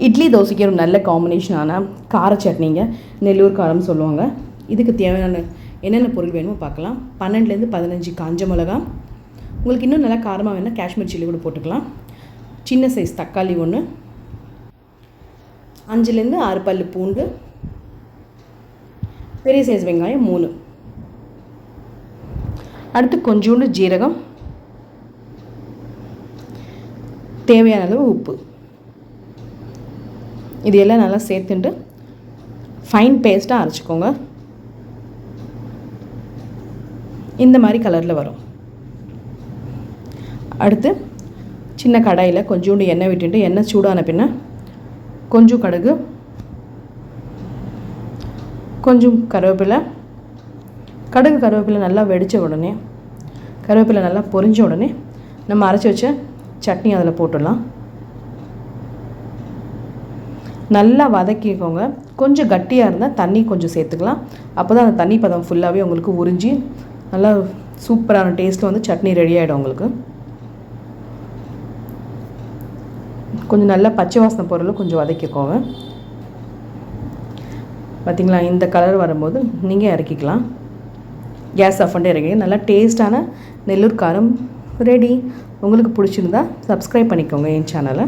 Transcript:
இட்லி தோசைக்கு ஒரு நல்ல காம்பினேஷனான கார சட்னிங்க, நெல்லூர் காரம் சொல்லுவாங்க. இதுக்கு தேவையான என்னென்ன பொருள் வேணுமோ பார்க்கலாம். 12லேருந்து 15 காஞ்ச மிளகா, உங்களுக்கு இன்னும் நல்லா காரமாக வேணால் காஷ்மீர் சில்லி கூட போட்டுக்கலாம். சின்ன சைஸ் தக்காளி 1, 5லேருந்து 6 பல் பூண்டு, பெரிய சைஸ் வெங்காயம் 3, அடுத்து கொஞ்சோண்டு ஜீரகம், தேவையான அளவு உப்பு. இது எல்லாம் நல்லா சேர்த்துட்டு ஃபைன் பேஸ்ட்டாக அரைச்சிக்கோங்க. இந்த மாதிரி கலரில் வரும். அடுத்து சின்ன கடாயில் கொஞ்சோண்டு எண்ணெய் விட்டுட்டு எண்ணெய் சூடான பின்ன கொஞ்சம் கடுகு, கொஞ்சம் கருவேப்பிலை. கருவேப்பிலை நல்லா வெடித்த உடனே, கருவேப்பிலை நல்லா பொரிஞ்ச உடனே நம்ம அரைச்சி வச்ச சட்னி அதில் போட்டுடலாம். நல்லா வதக்கிக்கோங்க. கொஞ்சம் கட்டியாக இருந்தால் தண்ணி கொஞ்சம் சேர்த்துக்கலாம். அப்போ தான் அந்த தண்ணி பதம் ஃபுல்லாகவே உங்களுக்கு உறிஞ்சி நல்லா சூப்பரான டேஸ்ட்டில் வந்து சட்னி ரெடி ஆகிடும் உங்களுக்கு. கொஞ்சம் நல்லா பச்சை வாசனை பொருளும் கொஞ்சம் வதக்கிக்கோங்க. பார்த்திங்களா, இந்த கலர் வரும்போது நீங்கள் இறக்கிக்கலாம். கேஸ் ஆஃப் பண்ணிட்டு இறக்கி நல்லா டேஸ்ட்டான நெல்லூர் காரம் ரெடி. உங்களுக்கு பிடிச்சிருந்தா சப்ஸ்கிரைப் பண்ணிக்கோங்க என் சேனலை.